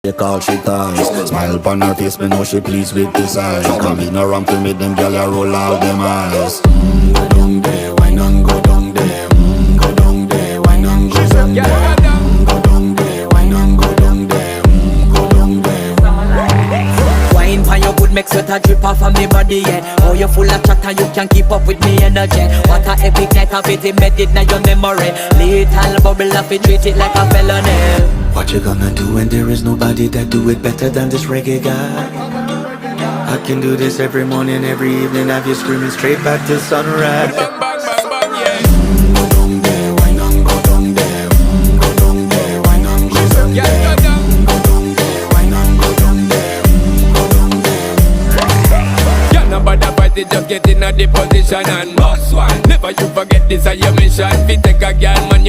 They call she ties. Smile upon her face, me know she pleased with this eyes. Come in around to meet them, girl, you roll out them eyes. Go down there, why not go down there? Go down there, why not go down there? Go down there, why not go down there? Go down there. Wine pan your good, make sweat a drip off of me body, yeah. Oh, you full of chatter, you can keep up with me energy. What a epic night of it, embedded in your memory. Little bubble of it, treat it like a felony. What you gonna do when there is nobody that do it better than this reggae guy? I can do this every morning, every evening, have you screaming straight back to sunrise. Bang, bang, bang, bang, yeah. Go down there, why not go down there? Go down there, why not go down there? Yeah, go down. Go down there, why not go down there? Go down there. Yeah, nobody fight it, just get in a the position and boss one. Never you forget this is your mission. Fi take a girl, man.